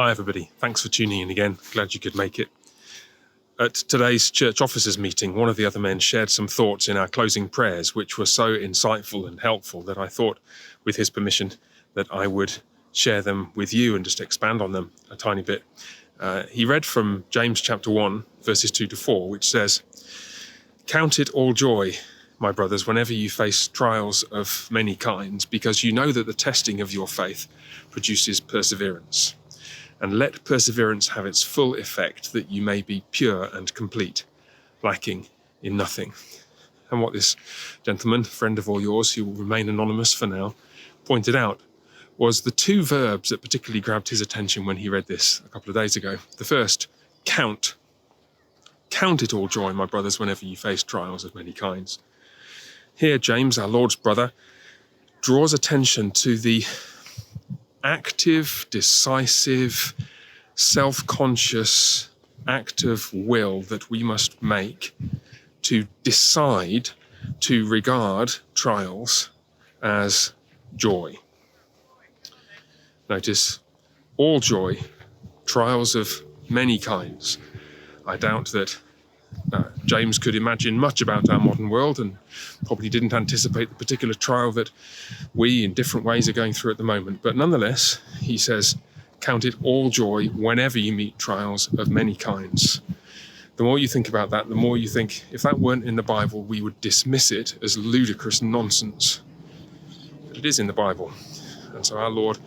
Hi everybody, thanks for tuning in again. Glad you could make it. At today's church officers meeting, one of the other men shared some thoughts in our closing prayers, which were so insightful and helpful that I thought, with his permission, that I would share them with you and just expand on them a tiny bit. He read from James chapter 1, verses 2 to 4, which says, "Count it all joy, my brothers, whenever you face trials of many kinds, because you know that the testing of your faith produces perseverance. And let perseverance have its full effect, that you may be pure and complete, lacking in nothing." And what this gentleman, friend of all yours, who will remain anonymous for now, pointed out was the two verbs that particularly grabbed his attention when he read this a couple of days ago. The first, count. Count it all joy, my brothers, whenever you face trials of many kinds. Here, James, our Lord's brother, draws attention to the active, decisive, self-conscious act of will that we must make to decide to regard trials as joy. Notice, all joy, trials of many kinds. I doubt that James could imagine much about our modern world and probably didn't anticipate the particular trial that we in different ways are going through at the moment. But nonetheless, he says, count it all joy whenever you meet trials of many kinds. The more you think about that, the more you think, if that weren't in the Bible, we would dismiss it as ludicrous nonsense. But it is in the Bible. And so our Lord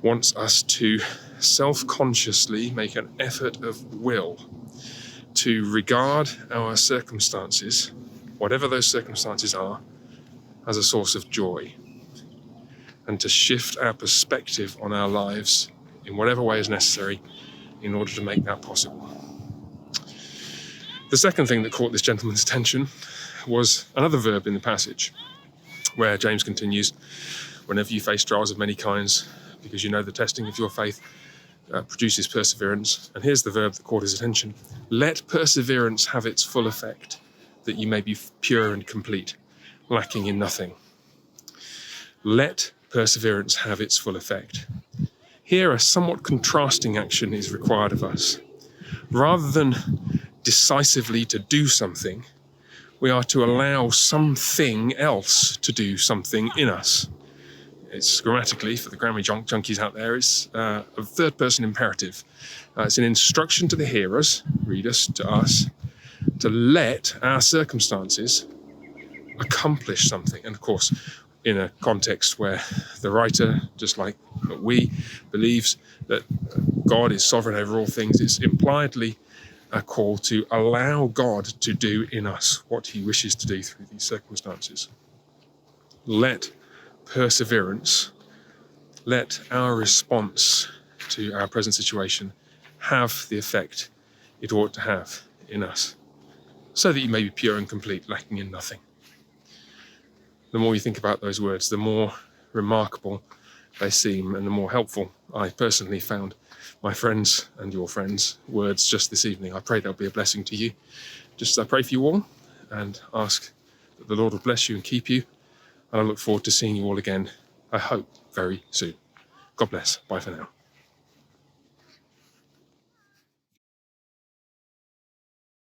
wants us to self-consciously make an effort of will to regard our circumstances, whatever those circumstances are, as a source of joy, and to shift our perspective on our lives in whatever way is necessary in order to make that possible. The second thing that caught this gentleman's attention was another verb in the passage, where James continues, whenever you face trials of many kinds, because you know the testing of your faith produces perseverance. And here's the verb that caught his attention. Let perseverance have its full effect, that you may be pure and complete, lacking in nothing. Let perseverance have its full effect. Here, a somewhat contrasting action is required of us. Rather than decisively to do something, we are to allow something else to do something in us. It's grammatically, for the grammar junkies out there, it's a third-person imperative. It's an instruction to the hearers, readers, to us, to let our circumstances accomplish something. And of course, in a context where the writer, just like we, believes that God is sovereign over all things, it's impliedly a call to allow God to do in us what he wishes to do through these circumstances. Let perseverance, let our response to our present situation have the effect it ought to have in us, so that you may be pure and complete, lacking in nothing. The more you think about those words, the more remarkable they seem, and the more helpful I personally found my friends and your friends' words just this evening. I pray they'll be a blessing to you. Just as I pray for you all and ask that the Lord will bless you and keep you. And I look forward to seeing you all again, I hope, very soon. God bless. Bye for now.